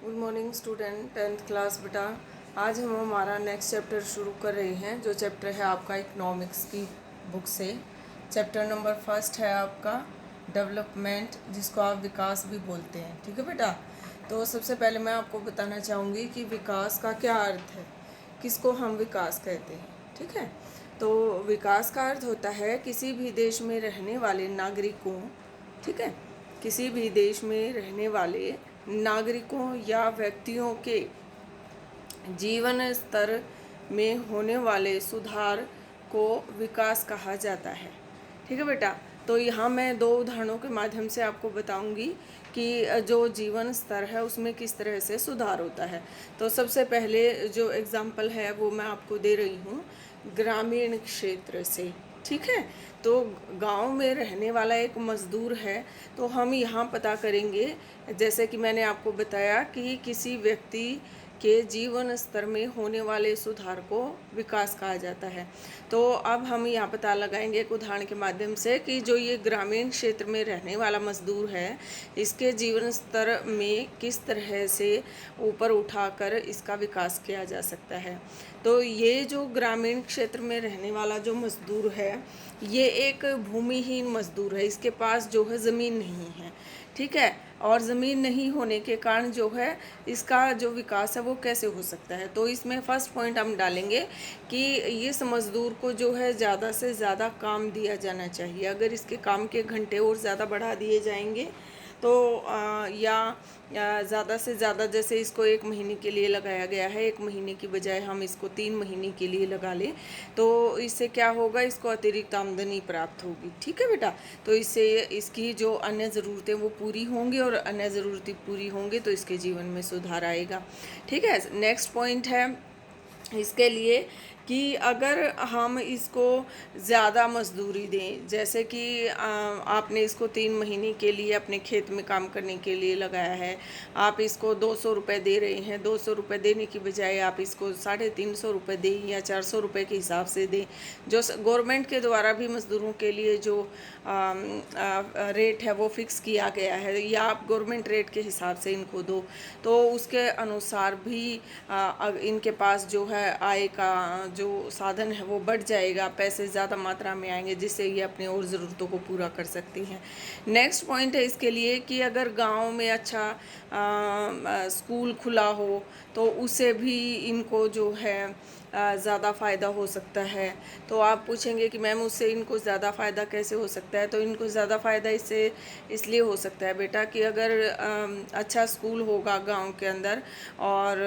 Good morning student, 10th class बेटा। आज हम हमारा नेक्स्ट चैप्टर शुरू कर रहे हैं, जो चैप्टर है आपका इकोनॉमिक्स की बुक से। चैप्टर नंबर फर्स्ट है आपका डेवलपमेंट, जिसको आप विकास भी बोलते हैं। ठीक है बेटा। तो सबसे पहले मैं आपको बताना चाहूँगी कि विकास का क्या अर्थ है, किसको हम विकास कहते हैं। ठीक है। तो विकास का अर्थ होता है किसी भी देश में रहने वाले नागरिकों, ठीक है, किसी भी देश में रहने वाले नागरिकों या व्यक्तियों के जीवन स्तर में होने वाले सुधार को विकास कहा जाता है। ठीक है बेटा। तो यहाँ मैं दो उदाहरणों के माध्यम से आपको बताऊंगी कि जो जीवन स्तर है उसमें किस तरह से सुधार होता है। तो सबसे पहले जो एग्जाम्पल है वो मैं आपको दे रही हूँ ग्रामीण क्षेत्र से। ठीक है। तो गांव में रहने वाला एक मज़दूर है, तो हम यहाँ पता करेंगे, जैसे कि मैंने आपको बताया कि किसी व्यक्ति के जीवन स्तर में होने वाले सुधार को विकास कहा जाता है। तो अब हम यहाँ पता लगाएंगे एक उदाहरण के माध्यम से कि जो ये ग्रामीण क्षेत्र में रहने वाला मजदूर है, इसके जीवन स्तर में किस तरह से ऊपर उठाकर इसका विकास किया जा सकता है। तो ये जो ग्रामीण क्षेत्र में रहने वाला जो मजदूर है, ये एक भूमिहीन मजदूर है। इसके पास जो है ज़मीन नहीं है। ठीक है। और ज़मीन नहीं होने के कारण जो है इसका जो विकास है वो कैसे हो सकता है। तो इसमें फर्स्ट पॉइंट हम डालेंगे कि इस मज़दूर को जो है ज़्यादा से ज़्यादा काम दिया जाना चाहिए। अगर इसके काम के घंटे और ज़्यादा बढ़ा दिए जाएंगे तो या ज़्यादा से ज़्यादा, जैसे इसको 1 महीने के लिए लगाया गया है, 1 महीने की बजाय हम इसको 3 महीने के लिए लगा लें, तो इससे क्या होगा, इसको अतिरिक्त आमदनी प्राप्त होगी। ठीक है बेटा। तो इससे इसकी जो अन्य ज़रूरतें वो पूरी होंगी, और अन्य ज़रूरतें पूरी होंगी तो इसके जीवन में सुधार आएगा। ठीक है। नेक्स्ट पॉइंट है इसके लिए कि अगर हम इसको ज़्यादा मजदूरी दें, जैसे कि आपने इसको 3 महीने के लिए अपने खेत में काम करने के लिए लगाया है, आप इसको 200 रुपये दे रहे हैं। 200 रुपये देने की बजाय आप इसको 350 रुपये दें या 400 रुपये के हिसाब से दें। जो गवर्नमेंट के द्वारा भी मज़दूरों के लिए जो रेट है वो फिक्स किया गया है, या आप गवर्नमेंट रेट के हिसाब से इनको दो, तो उसके अनुसार भी इनके पास जो है आय का जो साधन है वो बढ़ जाएगा, पैसे ज़्यादा मात्रा में आएंगे, जिससे ये अपनी और ज़रूरतों को पूरा कर सकती हैं। नेक्स्ट पॉइंट है इसके लिए कि अगर गांव में अच्छा स्कूल खुला हो तो उससे भी इनको जो है ज़्यादा फ़ायदा हो सकता है। तो आप पूछेंगे कि मैम उससे इनको ज़्यादा फ़ायदा कैसे हो सकता है। तो इनको ज़्यादा फ़ायदा इससे इसलिए हो सकता है बेटा कि अगर अच्छा स्कूल होगा गांव के अंदर, और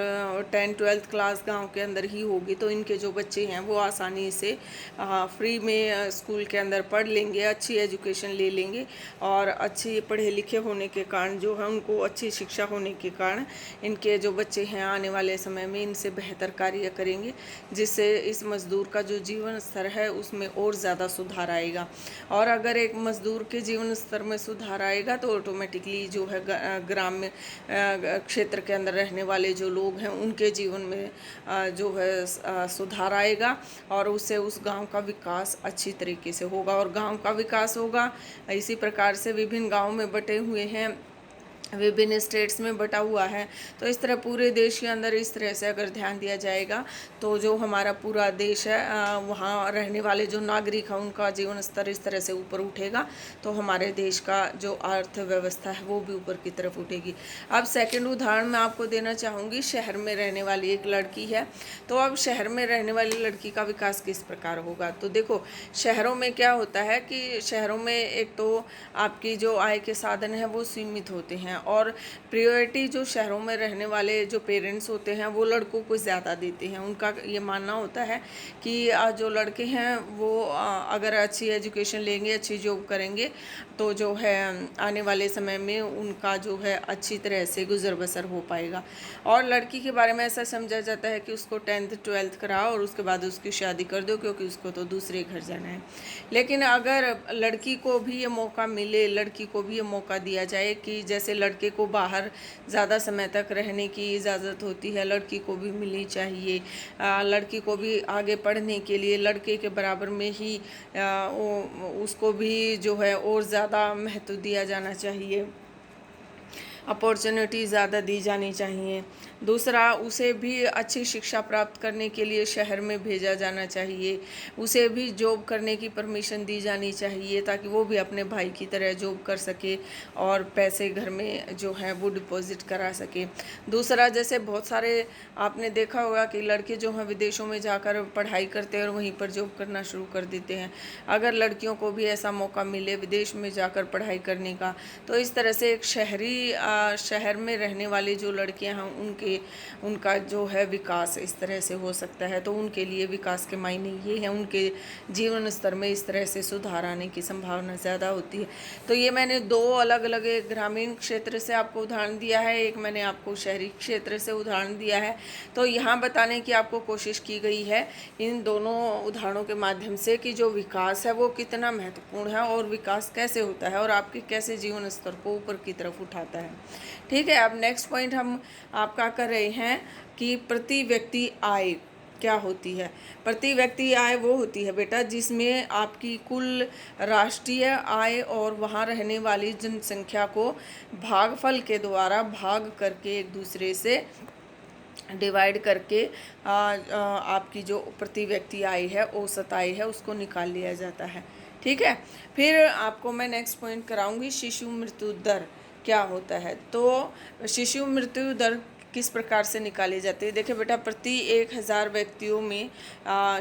10th-12th क्लास गांव के अंदर ही होगी, तो इनके जो बच्चे हैं वो आसानी से फ्री में स्कूल के अंदर पढ़ लेंगे, अच्छी एजुकेशन ले लेंगे, और अच्छे पढ़े लिखे होने के कारण जो है उनको अच्छी शिक्षा होने के कारण इनके जो बच्चे हैं आने वाले समय में इनसे बेहतर कार्य करेंगे, जिससे इस मज़दूर का जो जीवन स्तर है उसमें और ज़्यादा सुधार आएगा। और अगर एक मज़दूर के जीवन स्तर में सुधार आएगा तो ऑटोमेटिकली जो है ग्राम्य क्षेत्र के अंदर रहने वाले जो लोग हैं उनके जीवन में जो है सुधार आएगा, और उससे उस गांव का विकास अच्छी तरीके से होगा। और गांव का विकास होगा, इसी प्रकार से विभिन्न गांव में बटे हुए हैं, विभिन्न स्टेट्स में बटा हुआ है, तो इस तरह पूरे देश के अंदर इस तरह से अगर ध्यान दिया जाएगा तो जो हमारा पूरा देश है वहाँ रहने वाले जो नागरिक हैं उनका जीवन स्तर इस तरह से ऊपर उठेगा, तो हमारे देश का जो अर्थव्यवस्था है वो भी ऊपर की तरफ उठेगी। अब सेकंड उदाहरण मैं आपको देना चाहूँगी, शहर में रहने वाली एक लड़की है। तो अब शहर में रहने वाली लड़की का विकास किस प्रकार होगा। तो देखो, शहरों में क्या होता है कि शहरों में एक तो आपकी जो आय के साधन है वो सीमित होते हैं, और प्रायोरिटी जो शहरों में रहने वाले जो पेरेंट्स होते हैं वो लड़कों को ज़्यादा देते हैं। उनका ये मानना होता है कि जो लड़के हैं वो अगर अच्छी एजुकेशन लेंगे, अच्छी जॉब करेंगे, तो जो है आने वाले समय में उनका जो है अच्छी तरह से गुजर बसर हो पाएगा। और लड़की के बारे में ऐसा समझा जाता है कि उसको 10th-12th कराओ और उसके बाद उसकी शादी कर दो, क्योंकि उसको तो दूसरे घर जाना है। लेकिन अगर लड़की को भी ये मौका मिले, लड़की को भी ये मौका दिया जाए कि जैसे लड़के को बाहर ज़्यादा समय तक रहने की इजाज़त होती है, लड़की को भी मिलनी चाहिए। लड़की को भी आगे पढ़ने के लिए लड़के के बराबर में ही उसको भी जो है और ज़्यादा महत्व दिया जाना चाहिए। अपॉर्चुनिटी ज़्यादा दी जानी चाहिए। दूसरा, उसे भी अच्छी शिक्षा प्राप्त करने के लिए शहर में भेजा जाना चाहिए। उसे भी जॉब करने की परमिशन दी जानी चाहिए ताकि वो भी अपने भाई की तरह जॉब कर सके और पैसे घर में जो है वो डिपॉजिट करा सके। दूसरा, जैसे बहुत सारे आपने देखा होगा कि लड़के जो हैं विदेशों में जाकर पढ़ाई करते हैं और वहीं पर जॉब करना शुरू कर देते हैं। अगर लड़कियों को भी ऐसा मौका मिले विदेश में जाकर पढ़ाई करने का, तो इस तरह से एक शहर में रहने वाली जो लड़कियां हैं उनका जो है विकास इस तरह से हो सकता है। तो उनके लिए विकास के मायने ये हैं, उनके जीवन स्तर में इस तरह से सुधार आने की संभावना ज़्यादा होती है। तो ये मैंने दो अलग अलग, एक ग्रामीण क्षेत्र से आपको उदाहरण दिया है, एक मैंने आपको शहरी क्षेत्र से उदाहरण दिया है। तो यहाँ बताने की आपको कोशिश की गई है इन दोनों उदाहरणों के माध्यम से कि जो विकास है वो कितना महत्वपूर्ण है और विकास कैसे होता है और आपके कैसे जीवन स्तर को ऊपर की तरफ उठाता है। ठीक है, अब नेक्स्ट पॉइंट हम आपका कर रहे हैं कि प्रति व्यक्ति आय क्या होती है। प्रति व्यक्ति आय वो होती है बेटा जिसमें आपकी कुल राष्ट्रीय आय और वहाँ रहने वाली जनसंख्या को भागफल के द्वारा भाग करके एक दूसरे से डिवाइड करके आपकी जो प्रति व्यक्ति आय है, औसत आय है, उसको निकाल लिया जाता है। ठीक है, फिर आपको मैं नेक्स्ट पॉइंट कराऊंगी शिशु मृत्यु दर क्या होता है। तो शिशु मृत्यु दर किस प्रकार से निकाली जाती है। देखिए बेटा, प्रति 1000 व्यक्तियों में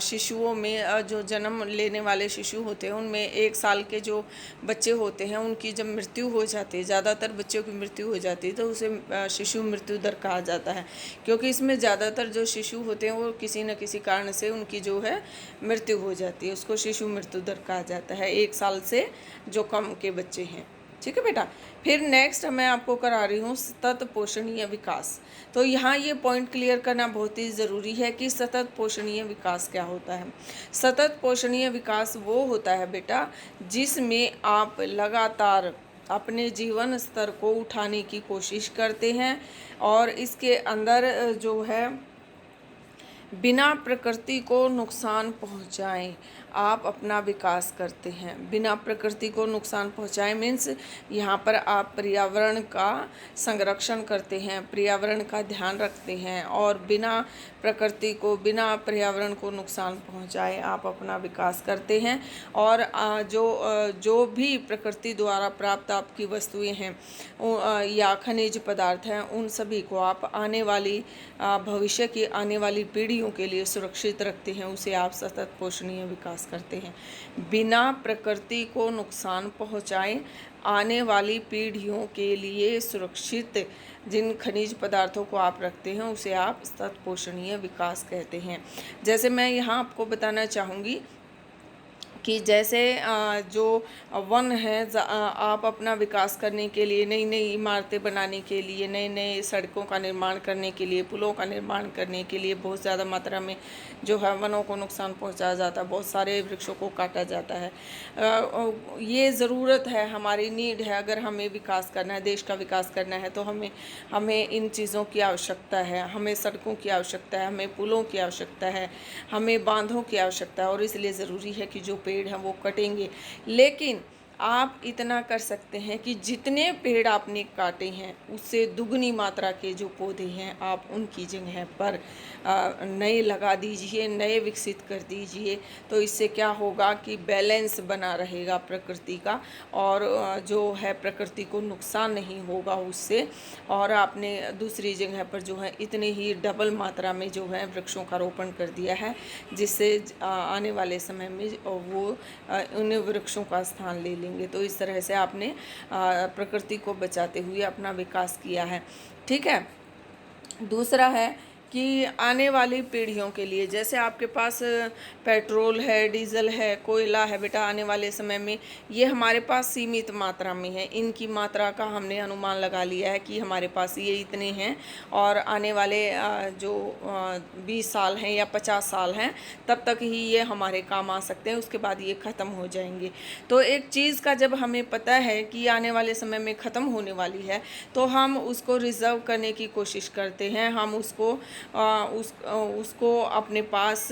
शिशुओं में जो जन्म लेने वाले शिशु होते हैं उनमें 1 साल के जो बच्चे होते हैं उनकी जब मृत्यु हो जाती है, ज़्यादातर बच्चों की मृत्यु हो जाती है, तो उसे शिशु मृत्यु दर कहा जाता है। क्योंकि इसमें ज़्यादातर जो शिशु होते हैं वो किसी न किसी कारण से उनकी जो है मृत्यु हो जाती है, उसको शिशु मृत्यु दर कहा जाता है, 1 साल से जो कम के बच्चे हैं। ठीक है बेटा, फिर नेक्स्ट मैं आपको करा रही हूँ सतत पोषणीय विकास। तो यहाँ ये पॉइंट क्लियर करना बहुत ही ज़रूरी है कि सतत पोषणीय विकास क्या होता है। सतत पोषणीय विकास वो होता है बेटा जिसमें आप लगातार अपने जीवन स्तर को उठाने की कोशिश करते हैं और इसके अंदर जो है बिना प्रकृति को नुकसान पहुंचाएं आप अपना विकास करते हैं। बिना प्रकृति को नुकसान पहुंचाएं मीन्स यहाँ पर आप पर्यावरण का संरक्षण करते हैं, पर्यावरण का ध्यान रखते हैं और बिना प्रकृति को, बिना पर्यावरण को नुकसान पहुंचाए आप अपना विकास करते हैं। और जो भी प्रकृति द्वारा प्राप्त आपकी वस्तुएं हैं या खनिज पदार्थ हैं उन सभी को आप आने वाली भविष्य की आने वाली पीढ़ियों के लिए सुरक्षित रखते हैं, उसे आप सतत पोषणीय विकास करते हैं। बिना प्रकृति को नुकसान पहुंचाए आने वाली पीढ़ियों के लिए सुरक्षित जिन खनिज पदार्थों को आप रखते हैं उसे आप सतत पोषणीय विकास कहते हैं। जैसे मैं यहाँ आपको बताना चाहूँगी कि जैसे जो वन है, आप अपना विकास करने के लिए, नई नई इमारतें बनाने के लिए, नए नए सड़कों का निर्माण करने के लिए, पुलों का निर्माण करने के लिए बहुत ज़्यादा मात्रा में जो है वनों को नुकसान पहुंचाया जाता है, बहुत सारे वृक्षों को काटा जाता है। ये ज़रूरत है, हमारी नीड है। अगर हमें विकास करना है, देश का विकास करना है तो हमें इन चीज़ों की आवश्यकता है। हमें सड़कों की आवश्यकता है, हमें पुलों की आवश्यकता है, हमें बांधों की आवश्यकता है और इसलिए ज़रूरी है कि जो पेड़ हैं वो कटेंगे। लेकिन आप इतना कर सकते हैं कि जितने पेड़ आपने काटे हैं उससे दुगनी मात्रा के जो पौधे हैं आप उनकी जगह पर नए लगा दीजिए, नए विकसित कर दीजिए। तो इससे क्या होगा कि बैलेंस बना रहेगा प्रकृति का और जो है प्रकृति को नुकसान नहीं होगा उससे। और आपने दूसरी जगह पर जो है इतने ही डबल मात्रा में जो है वृक्षों का रोपण कर दिया है जिससे आने वाले समय में वो उन वृक्षों का स्थान ले लेंगे। तो इस तरह से आपने प्रकृति को बचाते हुए अपना विकास किया है। ठीक है, दूसरा है कि आने वाली पीढ़ियों के लिए, जैसे आपके पास पेट्रोल है, डीजल है, कोयला है बेटा, आने वाले समय में ये हमारे पास सीमित मात्रा में है। इनकी मात्रा का हमने अनुमान लगा लिया है कि हमारे पास ये इतने हैं और आने वाले जो 20 साल हैं या 50 साल हैं तब तक ही ये हमारे काम आ सकते हैं, उसके बाद ये ख़त्म हो जाएंगे। तो एक चीज़ का जब हमें पता है कि आने वाले समय में ख़त्म होने वाली है तो हम उसको रिज़र्व करने की कोशिश करते हैं, हम उसको उसको अपने पास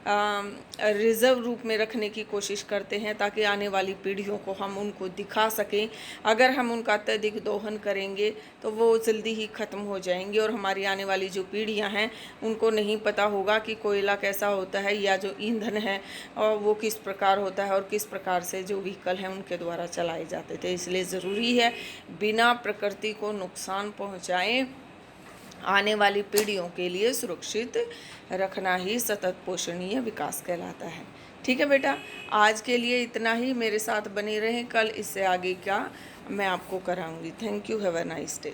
रिज़र्व रूप में रखने की कोशिश करते हैं, ताकि आने वाली पीढ़ियों को हम उनको दिखा सकें। अगर हम उनका अत्यधिक दोहन करेंगे तो वो जल्दी ही ख़त्म हो जाएंगे, और हमारी आने वाली जो पीढ़ियां हैं उनको नहीं पता होगा कि कोयला कैसा होता है, या जो ईंधन है और वो किस प्रकार होता है, और किस प्रकार से जो व्हीकल हैं उनके द्वारा चलाए जाते थे। इसलिए ज़रूरी है बिना प्रकृति को नुकसान पहुँचाएँ आने वाली पीढ़ियों के लिए सुरक्षित रखना ही सतत पोषणीय विकास कहलाता है। ठीक है बेटा, आज के लिए इतना ही। मेरे साथ बने रहें, कल इससे आगे का मैं आपको कराऊंगी। Thank you, have a nice day.